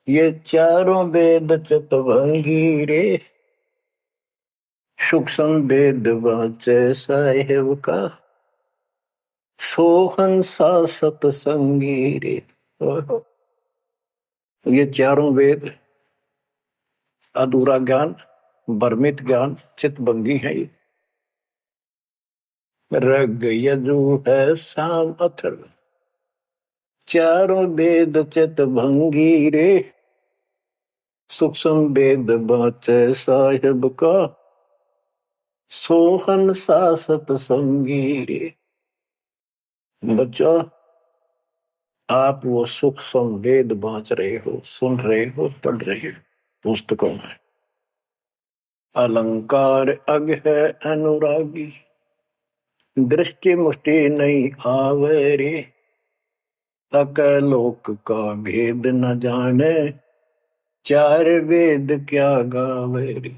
S1: ये चारों वेद चतुर्भंगी रे, सूक्ष्म वेद वाचे साहेब का सोहन सा सतसंगी रे। ये चारों वेद अधूरा ज्ञान, भ्रमित ज्ञान, चितभंगी है। ये रग यजु है साम अथर्व चारों वेद चितभंगी रे, सूक्ष्म वेद वाचे साहेब का सोहन सा सतसंगी रे। बच्चों, आप वो सूक्ष्म वेद बांच रहे हो, सुन रहे हो, पढ़ रहे हो पुस्तकों में। अलंकार अग है अनुरागी, दृष्टि मुष्टि नहीं आवे रे, अकलोक का भेद न जाने, चार वेद क्या गावे रे।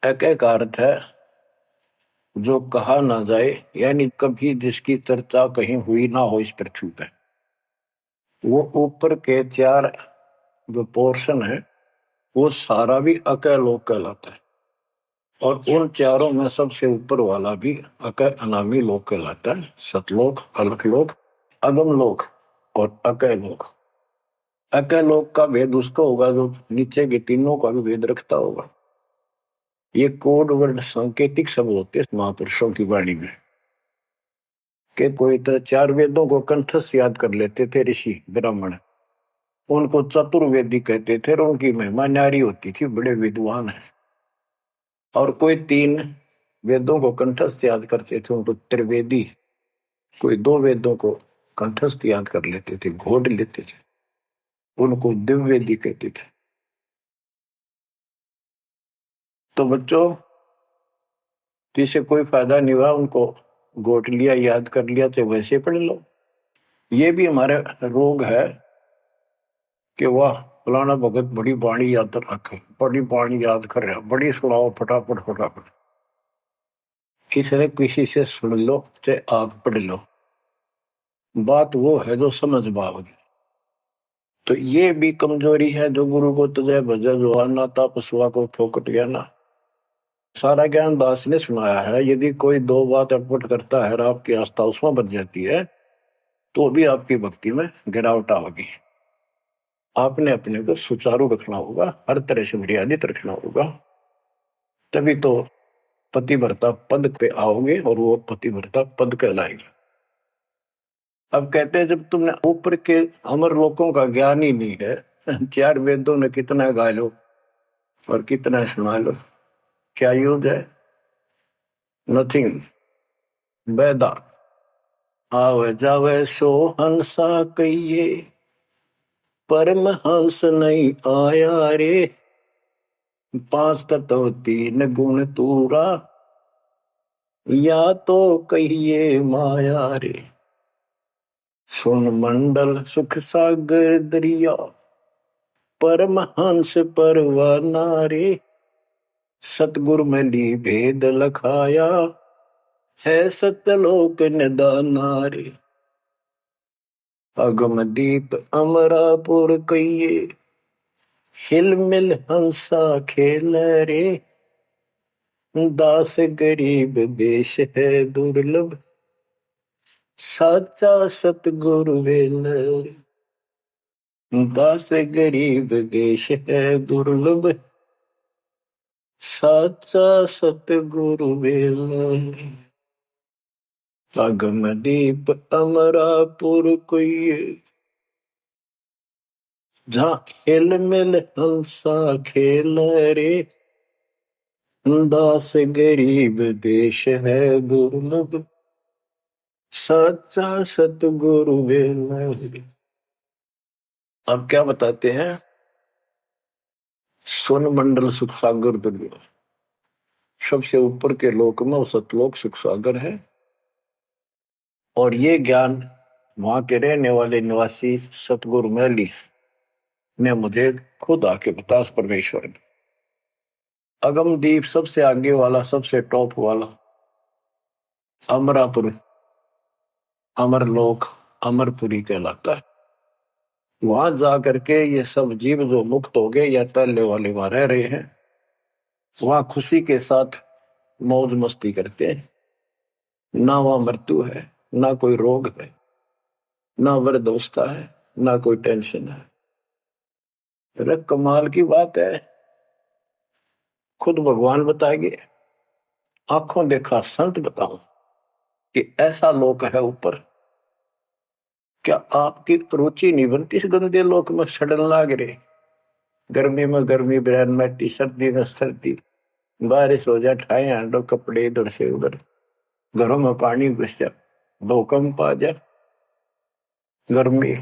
S1: एक अर्थ है जो कहा ना जाए, यानी कभी जिसकी चर्चा कहीं हुई ना हो इस पृथ्वी पे। वो ऊपर के चार जो पोर्शन है वो सारा भी अकलोक कहलाता है, और उन चारों में सबसे ऊपर वाला भी अकय अनामी लोक कहलाता है। सतलोक, अलखलोक, अगम लोक और अकय लोक। अकय लोक का भेद उसका होगा जो नीचे के तीनों का भी भेद रखता होगा। ये कोड वर्ड सांकेतिक शब्द होते हैं महापुरुषों की वाणी में, कि कोई तो चार वेदों को कंठस्थ याद कर लेते थे ऋषि ब्राह्मण, उनको चतुर्वेदी कहते थे और उनकी महिमा न्यारी होती थी, बड़े विद्वान है। और कोई तीन वेदों को कंठस्थ याद करते थे, उनको त्रिवेदी। कोई दो वेदों को कंठस्थ याद कर लेते थे, घोट लेते थे, उनको दिव्यवेदी कहते थे। तो बच्चों, जिसे कोई फायदा नहीं हुआ, उनको घोट लिया, याद कर लिया, तो वैसे पढ़ लो। ये भी हमारा रोग है कि वह फलाना भगत बड़ी वाणी याद रखे, बड़ी वाणी याद कर रहा, बड़ी सुनाओ फटाफट फटाफट। इसने किसी से सुन लो चाहे आप पढ़ लो, बात वो है जो समझ पाओगे। तो ये भी कमजोरी है जो गुरु को तुझे भजे जो आना था पशुआ को फोकट गया ना। सारा ज्ञान दास ने सुनाया है। यदि कोई दो बात अटपट करता है और आपकी आस्था उसमें बच जाती है तो भी आपकी भक्ति में गिरावट होगी। आपने अपने को सुचारू रखना होगा, हर तरह से मर्यादित रखना होगा, तभी तो पतिव्रता पद पे आओगे और वो पतिव्रता पद कहलाएगी। अब कहते हैं जब तुमने ऊपर के अमर लोकों का ज्ञान ही नहीं है, चार वेदों ने कितना गा लो और कितना सुना लो, क्या यूज है? नथिंग। बैदा आवे जावे सो हंसा कहिए, परमहंस नहीं आया रे, पांच तत्व तीन गुण तूरा, या तो कहिए माया रे। सुन मंडल सुख सागर दरिया, परमहंस परवाना रे, सतगुरु में ली भेद लखाया, है सतलोक निदाना रे। अगम दीप अमरापुर कहिए, हिल मिल हंसा खेल रे, दास गरीब देश है दुर्लभ, साचा सतगुरु वेल। दास गरीब देश है दुर्लभ, साचा सतगुरु वेल। अगम दीप अमरापुर कोई, जहाँ हिल मिल हंसा खेल रे, दास गरीब देश है दुर्लभ, सच्चा सतगुरु वेल। अब क्या बताते हैं? सुन मंडल सुख सागर दुर्लभ, सबसे ऊपर के लोक में वो सतलोक सुख सागर है। और ये ज्ञान वहां के रहने वाले निवासी सतगुरु में ली, ने मुझे खुद आके बता, परमेश्वर ने। अगमदीप सबसे आगे वाला, सबसे टॉप वाला, अमरापुर, अमरलोक, अमरपुरी कहलाता है। वहां जा करके ये सब जीव जो मुक्त हो गए या पहले वाले वहां रह रहे हैं, वहां खुशी के साथ मौज मस्ती करते हैं। ना वहां मृत्यु है, ना कोई रोग है, ना वृद्धावस्था है, ना कोई टेंशन है। अरे कमाल की बात है। खुद भगवान बताएंगे, आंखों देखा संत बताओ कि ऐसा लोक है ऊपर। क्या आपकी रुचि नहीं बनती इस गंदे लोक में सड़न लाग रहे? गर्मी में गर्मी, ब्रैन मैटी, सर्दी में सर्दी, बारिश हो जाए, ठाए हांडो कपड़े इधर से उधर, घरों में पानी घुस जाए, भूकंप आ जाए, गर्मी।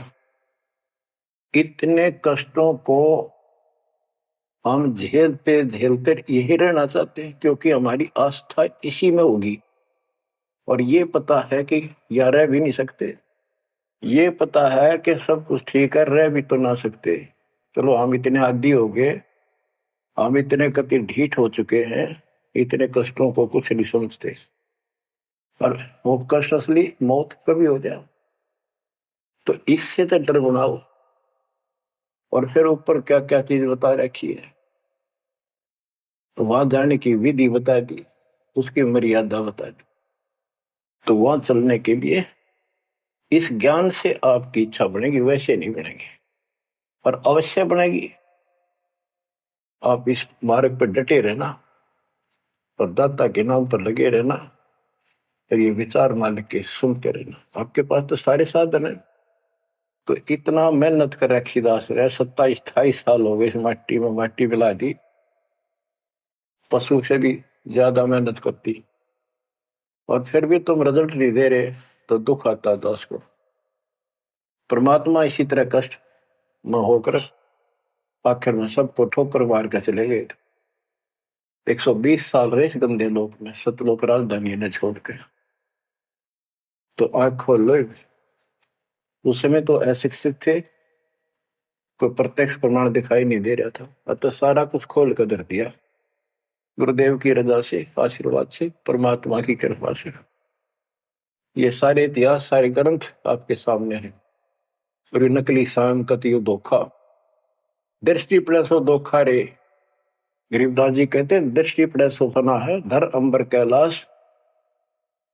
S1: इतने कष्टों को हम झेलते झेलते यही रहना चाहते हैं, क्योंकि हमारी आस्था इसी में होगी। और ये पता है कि या रह भी नहीं सकते, ये पता है कि सब कुछ ठीक है, रह भी तो ना सकते। चलो हम इतने आदी हो गए, हम इतने कति ढीठ हो चुके हैं, इतने कष्टों को कुछ नहीं समझते। पर वो कष्ट असली मौत कभी हो जाए, तो इससे तो डर बनाओ। और फिर ऊपर क्या क्या चीज बता रखी है, तो वहां जाने की विधि बता दी, उसकी मर्यादा बता दी। तो वहां चलने के लिए इस ज्ञान से आपकी इच्छा बनेगी, वैसे नहीं बनेगी, और अवश्य बनेगी। आप इस मार्ग पर डटे रहना और दाता के नाम पर लगे रहना, और ये विचार मालिक के सुनते रहना। आपके पास तो सारे साधन है। तो इतना मेहनत कर रखी दास रहे, 27-28 साल हो गए इस माटी में, माटी मिला दी, पशु से भी ज्यादा मेहनत करती, और फिर भी तुम रिजल्ट नहीं दे रहे, तो दुख आता दास को। परमात्मा इसी तरह कष्ट में होकर आखिर में सबको ठोकर मार कर चले गए थे। 120 साल रहे इस गंदे लोक में, सतलोक राजधानी ने छोड़कर। तो आंख खोल लो। उस समय तो अशिक्षित थे, कोई प्रत्यक्ष प्रमाण दिखाई नहीं दे रहा था, अतः सारा कुछ खोल कर धर दिया, गुरुदेव की रजा से, आशीर्वाद से, परमात्मा की कृपा से। ये सारे इतिहास, सारे ग्रंथ आपके सामने हैं। और नकली सांग कतियो धोखा, दृष्टि पड़े सो धोखा रे। गरीबदास जी कहते हैं, दृष्टि पड़े सो फना है, धर अंबर कैलाश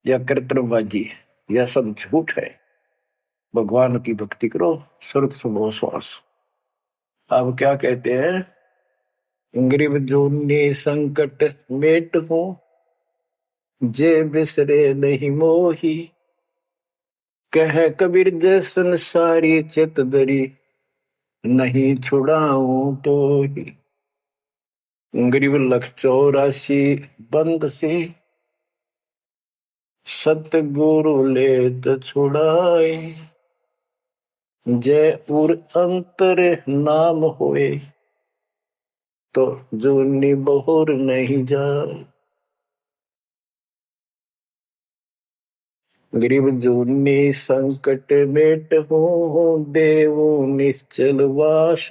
S1: या कृत्रिमबाजी, यह सब झूठ है। भगवान की भक्ति करो, सुरत सुबह श्वास। अब क्या कहते हैं, गरीब जूनी संकट मेट हो, जे बिसरे नहीं मोही। कह कबीर जय संसारी चित दरी, नहीं छुड़ाऊं तो ही। गरीब लख 84 बंद से, सतगुरु लेत छुड़ाए। जय उर अंतर नाम होए, तो जूनी बहुर नहीं जाए। गरीब जूनी संकट मेट हो, देव निश्चल वास।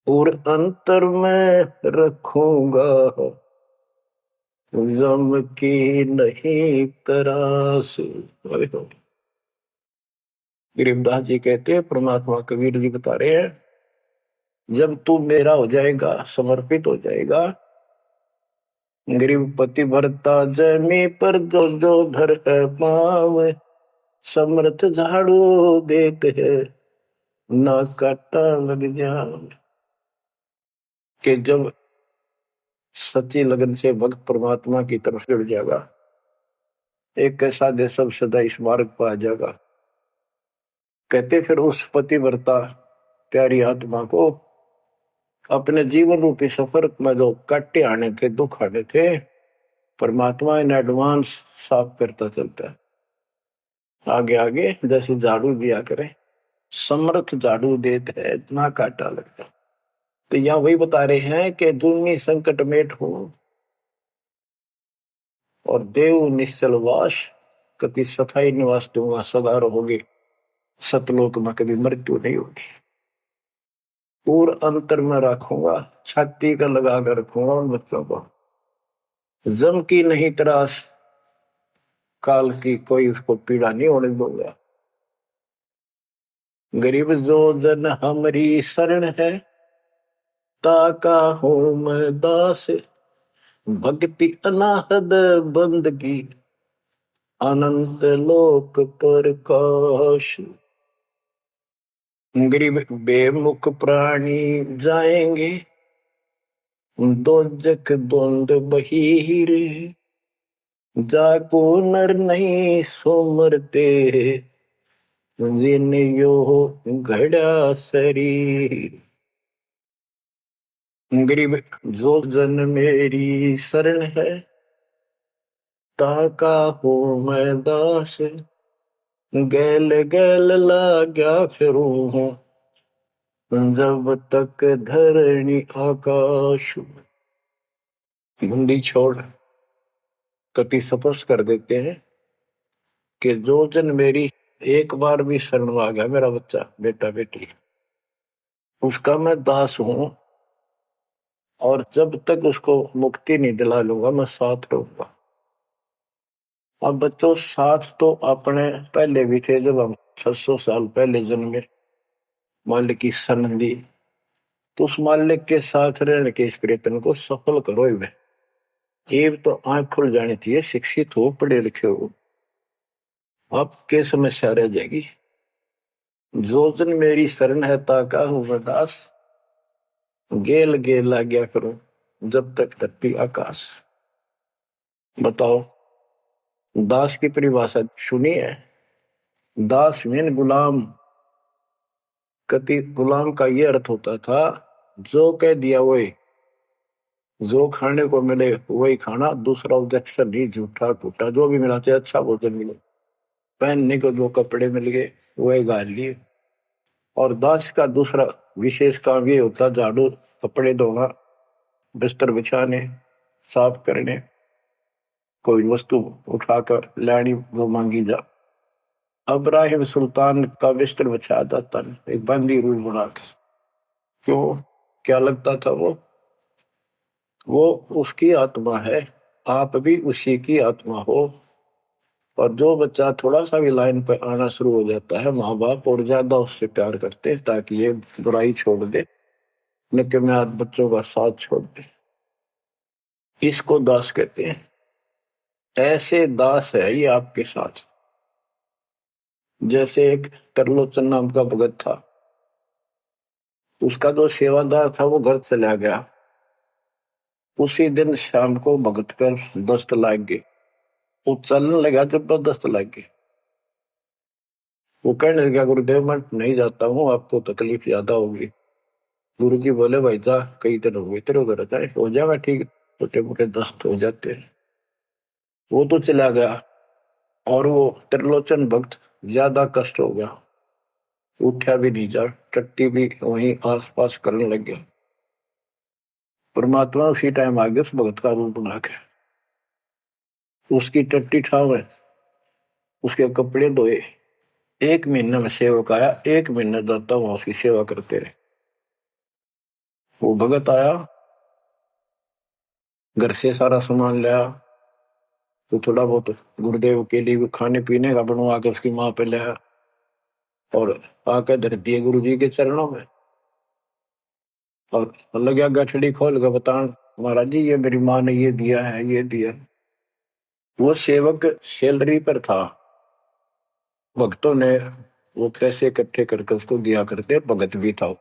S1: और अंतर में रखूंगा, जम की नहीं तरास। गरीबदास जी कहते हैं, परमात्मा कबीर जी बता रहे हैं, जब तू मेरा हो जाएगा, समर्पित हो जाएगा, गरीब पति भरता जमी पर जो जो धर है पाव, समर्थ झाड़ू देते है, ना काटा लग जाए। कि जब सच्ची लगन से भक्त परमात्मा की तरफ जुड़ जाएगा, एक कैसा दे सब सदा इस मार्ग पर आ जाएगा। कहते फिर उस पतिव्रता प्यारी आत्मा को अपने जीवन रूपी सफर में जो काटे आने थे, दुख आने थे, परमात्मा इन एडवांस साफ करता चलता है। आगे आगे जैसे झाड़ू दिया करे, समर्थ झाड़ू देते है, इतना काटा लगता। तो यहाँ वही बता रहे हैं कि दुनिया संकट मेट हो, और देव निश्चल वास, कति सथाई निवास दूंगा, सदा रहोगे। सतलोक में कभी मृत्यु नहीं होगी। और अंतर में रखूंगा, छाती का लगा कर रखूंगा उन बच्चों को। जम की नहीं त्रास, काल की कोई उसको पीड़ा नहीं होने दूंगा। गरीब जो जन हमारी शरण है, ताका हूं मैं दास। भक्ति अनाहद बंदगी, अनंत लोक प्रकाश। गरीब बेमुख प्राणी जाएंगे, दोजक द्वंद बहीर। जाको नर नहीं सोमरते, जिन यो घड़ा शरीर। गरीब जो जन मेरी शरण है, ताका हो मैं दास। गैल गैल लाग्या फिरूं हूँ, जब तक धरणी आकाश। मुंडी छोड़ कति स्पष्ट कर देते हैं कि जो जन मेरी एक बार भी शरण में आ गया, मेरा बच्चा बेटा बेटी, उसका मैं दास हूं, और जब तक उसको मुक्ति नहीं दिला लूंगा मैं साथ रहूंगा। अब बच्चों साथ तो अपने पहले भी थे, जब हम 600 साल पहले जन्मे, मालिक की शरण दी, तो उस मालिक के साथ रहने के इस प्रयत्न को सफल करो ही वे। ये तो आंख खुल जानी चाहिए, शिक्षित हो, पढ़े लिखे हो, आपके समस्या रह जाएगी। जो जन मेरी शरण है, ताका हूं मैं दास। गेल गेल आ गया करो, जब तक धरती आकाश। बताओ, दास की परिभाषा सुनी है? दास मीन गुलाम। कति गुलाम का ये अर्थ होता था, जो कह दिया वही, जो खाने को मिले वही खाना, दूसरा ऑब्जेक्शन नहीं, झूठा फूटा जो भी मिला, चाहे अच्छा भोजन मिले, पहनने को जो कपड़े मिल गए वही गाल लिए। और दास का दूसरा विशेष काम ये होता, झाड़ू, कपड़े धोना, बिस्तर बिछाने, साफ करने, कोई वस्तु उठाकर लानी वो मांगी जा। अब्राहिम सुल्तान का बिस्तर बिछाया जाता नहीं, एक बंदी रूल बना के। क्यों? क्या लगता था वो उसकी आत्मा है, आप भी उसी की आत्मा हो। और जो बच्चा थोड़ा सा भी लाइन पर आना शुरू हो जाता है, माँ बाप और ज्यादा उससे प्यार करते हैं ताकि ये बुराई छोड़ दे, लेकिन मैं आज बच्चों का साथ छोड़ दे। इसको दास कहते हैं। ऐसे दास है ये आपके साथ। जैसे एक तरलोचन नाम का भगत था, उसका जो सेवादार था वो घर चला गया। उसी दिन शाम को भगत कर दस्त लाग गई, वो चलने लगा, जबरदस्त लाग गई। वो कहने लगा, गुरुदेव मैं नहीं जाता हूँ, आपको तकलीफ ज्यादा होगी। गुरु जी बोले, भाई जा, कई दिन हो गए तेरे उधर जाए, हो जाएगा ठीक, छोटे मोटे दस्त हो जाते हैं। वो तो चला गया, और वो त्रिलोचन भक्त ज्यादा कष्ट हो गया, उठा भी नहीं जा, टट्टी भी वहीं आस पास करने लग गया। परमात्मा उसी टाइम आ गया उस भगत का रूप बना के, उसकी टट्टी ठावे, उसके कपड़े धोए। 1 महीने में सेवक आया, 1 महीने जाता वहां उसकी सेवा करते रहे। वो भगत आया, घर से सारा सामान लाया, तो थोड़ा बहुत गुरुदेव के लिए खाने पीने का बनवा के उसकी माँ पे लाया, और आकर धर दिए गुरु जी के चरणों में। और लगा गठड़ी खोल के बतान, महाराज जी ये मेरी माँ ने ये दिया है, ये दिया। वो सेवक सैलरी पर था, भक्तों ने वो पैसे इकट्ठे करके उसको दिया करते, भगत भी था।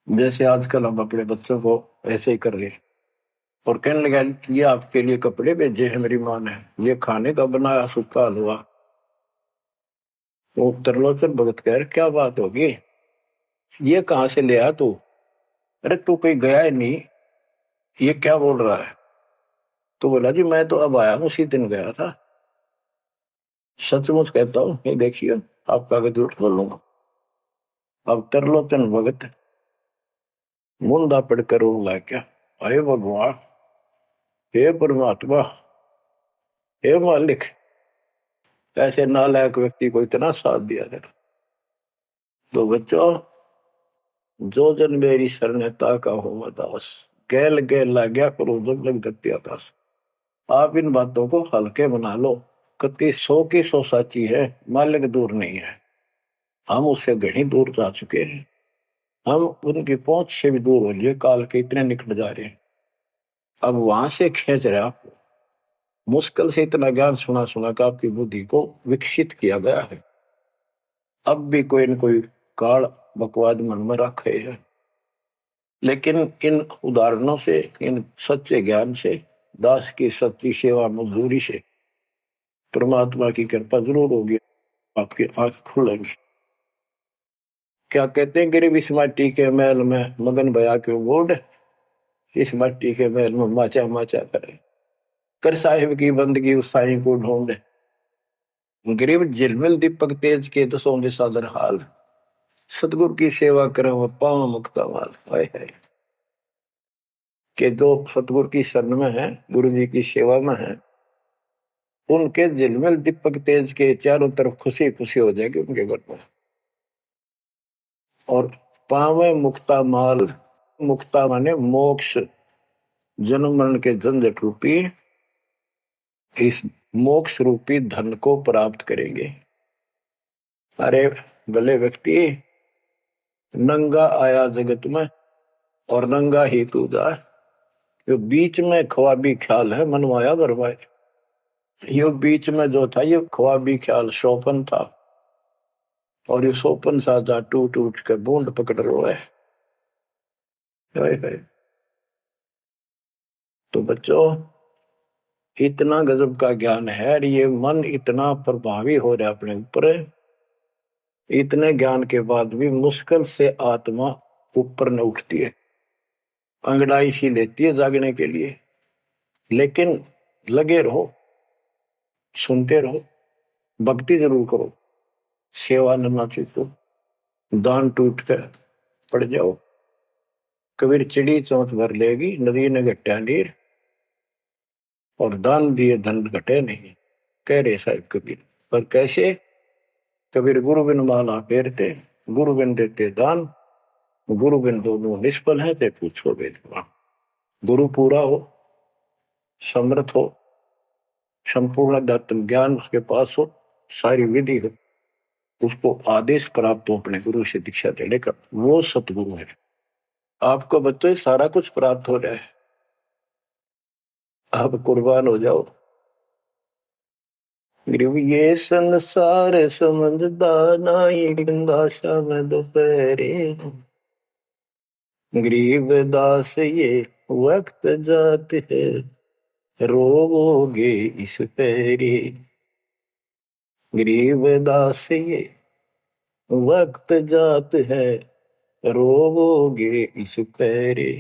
S1: जैसे आजकल हम अपने बच्चों को ऐसे ही कर रहे हैं। और कहने लगा, ये आपके लिए कपड़े भेजे हैं मेरी माँ ने, ये खाने का बनाया सूखा हलवा। तो त्रिलोचन भगत कह रहे, क्या बात होगी, ये कहाँ से ले आया तू? अरे तू कहीं गया ही नहीं, ये क्या बोल रहा है? तो बोला, जी मैं तो अब आया हूँ, उसी दिन गया था। सचमुच कहता हूँ, ये देखिए आपका अगर झूठ बोलूंगा। अब त्रिलोचन भगत मुंदा पड़कर रोने लग गया, अरे भगवान, हे परमात्मा, हे मालिक, ऐसे नालायक व्यक्ति को इतना साथ दिया जाए। तो बच्चों, जो जन मेरी शरणता का हो दास, गैल गैल लाग्या करो जब लग दत्ती आकाश। आप इन बातों को हल्के बना लो, कति 100 की 100 साची है, मालिक दूर नहीं है। हम उससे घनी दूर जा चुके हैं, हम उनकी पहुंच से भी दूर हो लिए, काल के इतने निकट जा रहे हैं। अब वहां से खींच रहे आप, मुश्किल से इतना ज्ञान सुना सुना कर आपकी बुद्धि को विकसित किया गया है। अब भी कोई न कोई काल बकवाद मन में रखे है, लेकिन इन उदाहरणों से, इन सच्चे ज्ञान से, दास की सच्ची सेवा मजदूरी से परमात्मा की कृपा जरूर होगी, आपकी आंख खुलेंगी। क्या कहते हैं, गिरिव इस माटी के महल में मगन भया क्यों गोड, इस मिट्टी के महल में माचा माचा करे, कर साहिब की बंदगी उस साईं को ढूंढे। गरीब झिलमिल दीपक तेज के दसों दिशा दर हाल, सतगुरु की सेवा करे वो पाव मुक्ता माल। हाय हाय, के जो सतगुरु की शरण में है, गुरु जी की सेवा में है, उनके झिलमिल दीपक तेज के चारों तरफ खुशी खुशी हो जाएगी उनके घर में। और पावे मुक्ता माल, मुक्ता माने मोक्ष, जन्म मरण के झंझट रूपी इस मोक्ष रूपी धन को प्राप्त करेंगे। अरे भले व्यक्ति, नंगा आया जगत में और नंगा ही तू जा, यो बीच में ख्वाबी ख्याल है मनवाया बरवाए। यो बीच में जो था ये ख्वाबी ख्याल सोपन था, और ये सोपन साजा टूट टूट के बूंद पकड़ रो है। तो बच्चों, इतना गजब का ज्ञान है, और ये मन इतना प्रभावी हो रहा है अपने ऊपर, इतने ज्ञान के बाद भी मुश्किल से आत्मा ऊपर न उठती है, अंगड़ाई सी लेती है जागने के लिए। लेकिन लगे रहो, सुनते रहो, भक्ति जरूर करो, सेवा न चूको, दान टूट कर पड़ जाओ। कबीर चिड़ी चौंच भर लेगी, नदी ने घटा नीर, और दान दिए धन घटे नहीं, कह रहे साहब कबीर। पर कैसे? कबीर गुरु बिन माला फेरते, गुरु बिन देते दान, गुरु बिन दोनों निष्फल है, ते पूछो वेदवान। गुरु पूरा हो, समर्थ हो, संपूर्ण अध्यात्म ज्ञान उसके पास हो, सारी विधि हो, उसको आदेश प्राप्त हो अपने गुरु से दीक्षा देने का, वो सतगुरु है। आपको बच्चों सारा कुछ प्राप्त हो जाए, आप कुर्बान हो जाओ। ये संसार समझदा नाई, दासा में दोपहरे, गरीब दास ये वक्त जात है, रोवोगे इस पैरे। गरीब दास ये वक्त जात है, रोवोगे इस पैरे।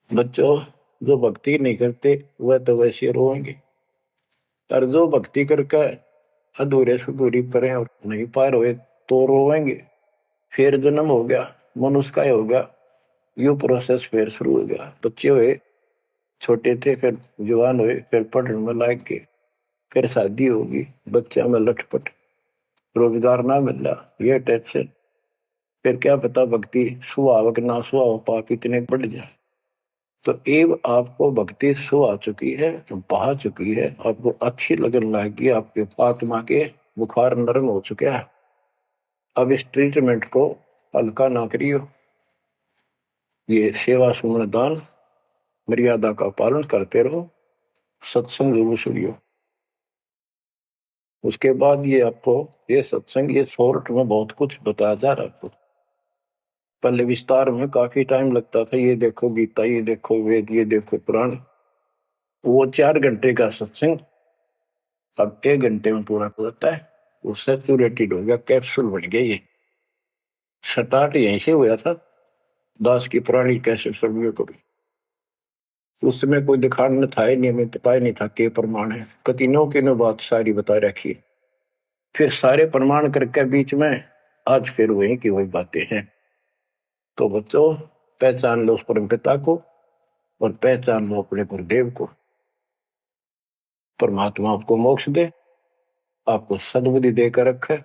S1: बच्चों, जो भक्ति नहीं करते वह तो वैसे रोएंगे, और जो भक्ति करके अधूरे सुधूरी परे और नहीं पार हुए तो रोएंगे। फिर जन्म हो गया, मनुष्य का हो गया, यू प्रोसेस फिर शुरू हो गया। बच्चे हुए, छोटे थे, फिर जवान हुए, फिर पढ़ने में लायक के, फिर शादी होगी, बच्चा में लटपट, रोजगार ना मिल रहा, ये टेंशन, फिर क्या पता भक्ति सुहावक ना सुहाव पाप इतने बढ़ जाए। तो एव आपको भक्ति सो आ चुकी है, तो बहा चुकी है, आपको अच्छी लगन लगी, आपके आत्मा के बुखार नरम हो चुका है। अब इस ट्रीटमेंट को हल्का ना करियो, ये सेवा सुमन दान मर्यादा का पालन करते रहो, सत्संग जरूर सुनियो। उसके बाद ये आपको ये सत्संग, ये शॉर्ट में बहुत कुछ बताया जा रहा है आपको। पहले विस्तार में काफी टाइम लगता था, ये देखो गीता, ये देखो वेद, ये देखो पुराण, वो 4 घंटे का सत्संग अब 1 घंटे में पूरा हो जाता है। वो सैचुरेटेड हो गया, कैप्सूल बन गया। ये स्टार्ट यहीं से हुआ था, दास की पुरानी कैसेट सर्वियों को भी। उस समय कोई दिखाने था ही नहीं, हमें पता ही नहीं था के प्रमाण है, कतिनों की नो बात सारी बता रखी। फिर सारे प्रमाण करके बीच में आज फिर वही की वही बातें हैं। तो बच्चों, पहचान लो उस परम पिता को, और पहचान लो अपने गुरुदेव को। परमात्मा आपको मोक्ष दे, आपको सद्बुद्धि देकर रखे,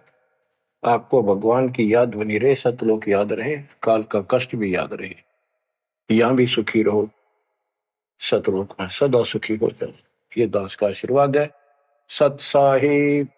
S1: आपको भगवान की याद बनी रहे, सतलोक याद रहे, काल का कष्ट भी याद रहे, यहां भी सुखी रहो, सतलोक में सदा सुखी हो जाओ। ये दास का आशीर्वाद है। सत साहिब।